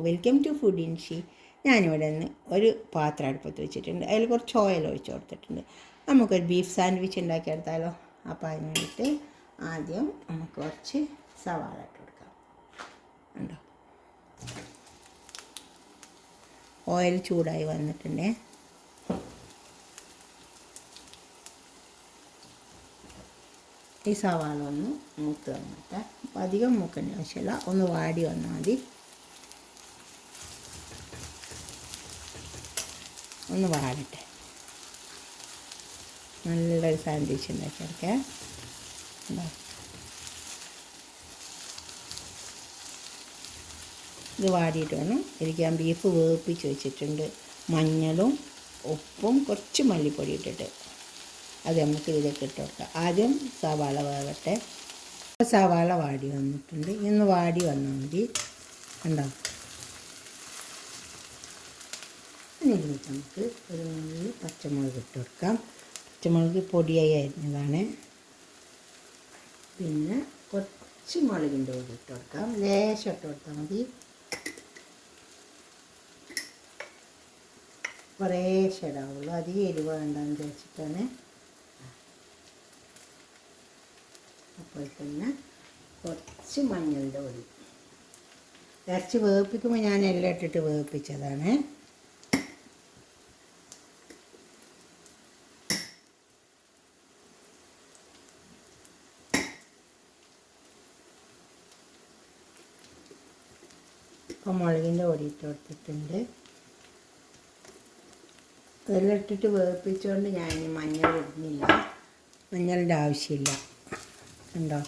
Welcome to food ഇൻഷി. ഞാനിവിടെ നിന്ന് ഒരു പാത്രം അടുപ്പത്ത് വെച്ചിട്ടുണ്ട്. അതിൽ കുറച്ച് ഓയിൽ ഒഴിച്ച് കൊടുത്തിട്ടുണ്ട്. നമുക്കൊരു ബീഫ് സാൻഡ്വിച്ച് ഉണ്ടാക്കിയെടുത്താലോ. അപ്പോൾ അതിന് വേണ്ടിയിട്ട് ആദ്യം നമുക്ക് കുറച്ച് സവാള ഇട്ട് കൊടുക്കാം. ഉണ്ടോ, ഓയിൽ ചൂടായി വന്നിട്ടുണ്ടേ. ഈ സവാള ഒന്ന് മൂത്ത് വന്നിട്ട്, അധികം മൂക്കേണ്ട ആവശ്യമില്ല, ഒന്ന് വാടി വന്നാൽ മതി. ഒന്ന് വാടട്ടെ. നല്ലൊരു സാൻഡ്വിച്ച് ഉണ്ടാക്കിയെടുക്കേ. ഇത് വാടിയിട്ട് വേണം ഇരിക്കാൻ. ബീഫ് വേവിപ്പിച്ച് വെച്ചിട്ടുണ്ട്. മഞ്ഞളും ഉപ്പും കുറച്ച് മല്ലിപ്പൊടി ഇട്ടിട്ട് അത് നമുക്ക് ഇതിലേക്ക് ഇട്ട് കൊടുക്കാം. ആദ്യം സവാള വേവട്ടെ. സവാള വാടി വന്നിട്ടുണ്ട്. ഇന്ന് വാടി വന്നാൽ മതി. കണ്ടോ, ഇതിലേക്ക് നമുക്ക് ഒരു നുള്ളി പച്ചമുളക് ഇട്ട് കൊടുക്കാം. പച്ചമുളക് പൊടിയായി അരിഞ്ഞതാണ്. പിന്നെ കുറച്ച് മുളകിൻ്റെ പൊടി ഇട്ട് കൊടുക്കാം. ലേശം ഇട്ട് കൊടുത്താൽ മതി. കുറേശ്ശെ ഇടാവുള്ളൂ, അധികം എരിവ് വേണ്ടെന്ന് വിചാരിച്ചിട്ടാണ്. അപ്പോൾ തന്നെ കുറച്ച് മഞ്ഞളുടെ പൊടി. ഇറച്ചി വേവിപ്പിക്കുമ്പോൾ ഞാൻ എല്ലാം ഇട്ടിട്ട് വേവിപ്പിച്ചതാണ്. അപ്പോൾ മുളകിൻ്റെ പൊടി ഇട്ട് കൊടുത്തിട്ടുണ്ട്. അതെല്ലാം ഇട്ടിട്ട് വേവിപ്പിച്ചുകൊണ്ട് ഞാൻ മഞ്ഞൾ ഇടുന്നില്ല. മഞ്ഞളിൻ്റെ ആവശ്യമില്ല. ഉണ്ടോ,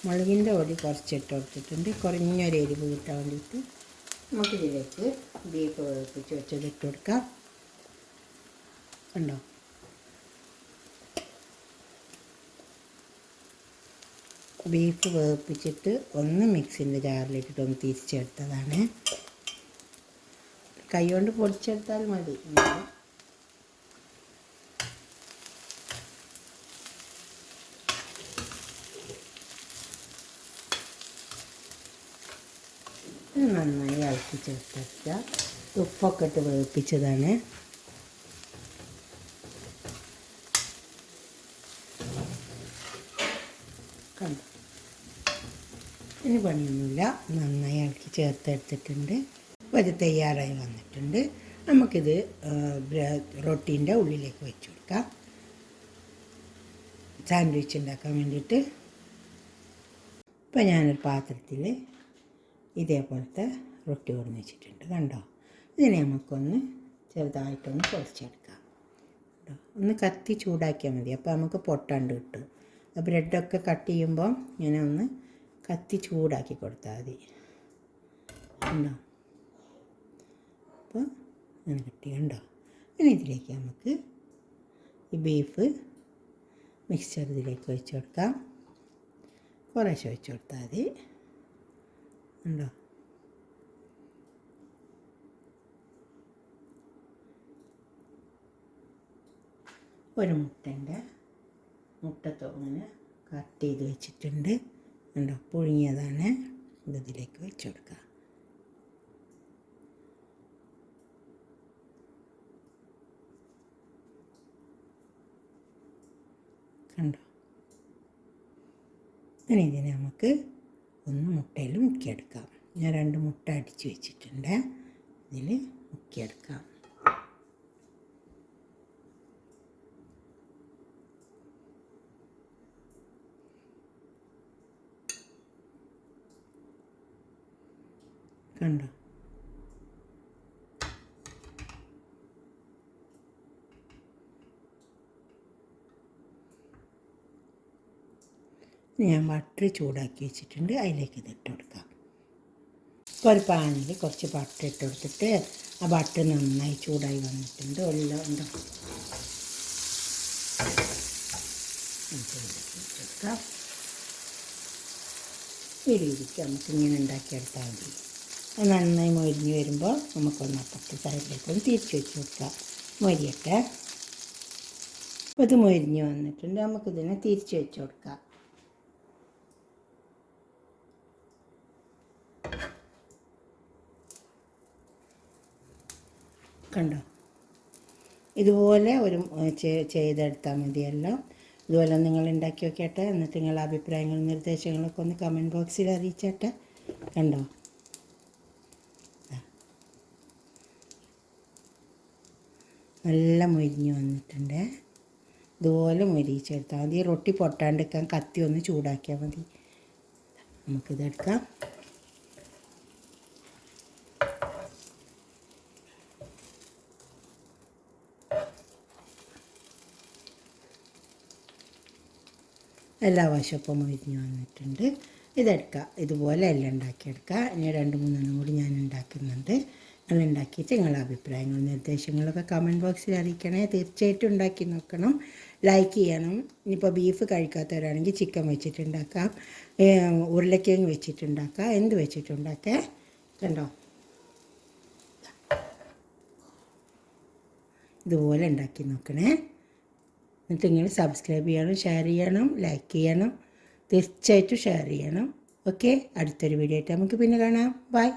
മുളകിൻ്റെ പൊടി കുറച്ചിട്ട് കൊടുത്തിട്ടുണ്ട്. കുറഞ്ഞൊരു എരിവ് കിട്ടാൻ വേണ്ടിയിട്ട് നമുക്കിതിലേക്ക് ബീഫ് വേവിപ്പിച്ച് വെച്ചത് ഇട്ട് കൊടുക്കാം. ഉണ്ടോ, ബീഫ് വേവിപ്പിച്ചിട്ട് ഒന്ന് മിക്സിൻ്റെ ജാറിലിട്ടിട്ട് ഒന്ന് തിരിച്ചെടുത്തതാണ്. കൈ കൊണ്ട് പൊടിച്ചെടുത്താൽ മതി. നന്നായി ഇളക്കി ചേർത്തെടുക്കുക. ഉപ്പൊക്കെ ഇട്ട് വേവിപ്പിച്ചതാണ്. കണ്ടു, ഇനി പണിയൊന്നുമില്ല. നന്നായി ഇളക്കി ചേർത്തെടുത്തിട്ടുണ്ട്. അപ്പോൾ ഇത് തയ്യാറായി വന്നിട്ടുണ്ട്. നമുക്കിത് റൊട്ടീൻ്റെ ഉള്ളിലേക്ക് വെച്ച് കൊടുക്കാം. സാൻഡ്വിച്ച് ഉണ്ടാക്കാൻ വേണ്ടിയിട്ട് ഇപ്പോൾ ഞാനൊരു പാത്രത്തിൽ ഇതേപോലത്തെ റൊട്ടി കൊണ്ടുവന്ന് വെച്ചിട്ടുണ്ട്. കണ്ടോ, ഇതിനെ നമുക്കൊന്ന് ചെറുതായിട്ടൊന്ന് പൊളിച്ചെടുക്കാം. കേട്ടോ, ഒന്ന് കത്തി ചൂടാക്കിയാൽ മതി. അപ്പോൾ നമുക്ക് പൊട്ടാണ്ട് കിട്ടും. ബ്രെഡൊക്കെ കട്ട് ചെയ്യുമ്പോൾ ഇങ്ങനെ ഒന്ന് കത്തി ചൂടാക്കി കൊടുത്താൽ മതി. കണ്ടോ, അപ്പോൾ അങ്ങനെ കിട്ടിയുണ്ടോ. ഇനി ഇതിലേക്ക് നമുക്ക് ഈ ബീഫ് മിക്സ്ചർ ഇതിലേക്ക് ഒഴിച്ച് കൊടുക്കാം. കുറേശ്ശെ ഒഴിച്ച് കൊടുത്താൽ മതി. ഉണ്ടോ, ഒരു മുട്ടത്തോ ഇങ്ങനെ കട്ട് ചെയ്ത് വെച്ചിട്ടുണ്ട്. ഉണ്ടോ, പുഴുങ്ങിയതാണ്. ഇതിലേക്ക് വെച്ച് കൊടുക്കുക. കണ്ടോ, ഇനി ഇതിനെ നമുക്ക് ഒന്ന് മുട്ടയിൽ മുക്കിയെടുക്കാം. ഞാൻ 2 മുട്ട അടിച്ച് വെച്ചിട്ടുണ്ട്. ഇതിൽ മുക്കിയെടുക്കാം. കണ്ടോ, ഞാൻ ബട്ടർ ചൂടാക്കി വെച്ചിട്ടുണ്ട്. അതിലേക്ക് ഇതിട്ട് കൊടുക്കാം. ഇപ്പോൾ ഒരു പാനിൽ കുറച്ച് ബട്ടർ ഇട്ട് കൊടുത്തിട്ട് ആ ബട്ടർ നന്നായി ചൂടായി വന്നിട്ടുണ്ട്. എല്ലാം ഉണ്ടോ, കൊടുക്കാം. ഈ രീതിക്ക് നമുക്ക് ഇങ്ങനെ ഉണ്ടാക്കിയെടുത്താൽ മതി. അത് നന്നായി മൊരിഞ്ഞ് വരുമ്പോൾ നമുക്കൊന്ന് അപ്പുറത്തെ സൈഡിലേക്കൊന്ന് തിരിച്ച് വെച്ച് കൊടുക്കാം. മൊരിയട്ടെ. അപ്പോൾ ഇത് മൊരിഞ്ഞ് വന്നിട്ടുണ്ട്. നമുക്കിതിനെ തിരിച്ച് വെച്ച് കൊടുക്കാം. കണ്ടോ? ഇതുപോലെ ഒരു ചെയ്തെടുത്താൽ മതിയല്ലോ. ഇതുപോലെ നിങ്ങൾ ഉണ്ടാക്കി നോക്കിയാട്ടെ. എന്നിട്ട് നിങ്ങളുടെ അഭിപ്രായങ്ങളും നിർദ്ദേശങ്ങളൊക്കെ ഒന്ന് കമൻറ്റ് ബോക്സിൽ അറിയിച്ചാട്ടെ. കണ്ടോ? നല്ല മൊരിഞ്ഞ് വന്നിട്ടുണ്ട്. ഇതുപോലെ മൊരിച്ചെടുത്താൽ മതി. റൊട്ടി പൊട്ടാണ്ടിരിക്കാൻ കത്തി ഒന്ന് ചൂടാക്കിയാൽ മതി. നമുക്കിതെടുക്കാം. എല്ലാ വശപ്പം മൊരിഞ്ഞ് വന്നിട്ടുണ്ട്. ഇതെടുക്കുക. ഇതുപോലെ എല്ലാം ഉണ്ടാക്കിയെടുക്കുക. ഇനി 2-3 കൂടി ഞാൻ ഉണ്ടാക്കുന്നുണ്ട്. നിങ്ങൾ ഉണ്ടാക്കിയിട്ട് നിങ്ങളുടെ അഭിപ്രായങ്ങളും നിർദ്ദേശങ്ങളൊക്കെ കമൻറ്റ് ബോക്സിൽ അറിയിക്കണേ. തീർച്ചയായിട്ടും ഉണ്ടാക്കി നോക്കണം. ലൈക്ക് ചെയ്യണം. ഇനിയിപ്പോൾ ബീഫ് കഴിക്കാത്തവരാണെങ്കിൽ ചിക്കൻ വെച്ചിട്ടുണ്ടാക്കാം, ഉരുളക്കിഴങ്ങ് വെച്ചിട്ടുണ്ടാക്കാം, എന്ത് വെച്ചിട്ടുണ്ടാക്കാം. കണ്ടോ? ഇതുപോലെ ഉണ്ടാക്കി നോക്കണേ. എന്നിട്ട് നിങ്ങൾ സബ്സ്ക്രൈബ് ചെയ്യണം, ഷെയർ ചെയ്യണം, ലൈക്ക് ചെയ്യണം. തീർച്ചയായിട്ടും ഷെയർ ചെയ്യണം. ഓക്കെ, അടുത്തൊരു വീഡിയോ ആയിട്ട് നമുക്ക് പിന്നെ കാണാം. ബൈ.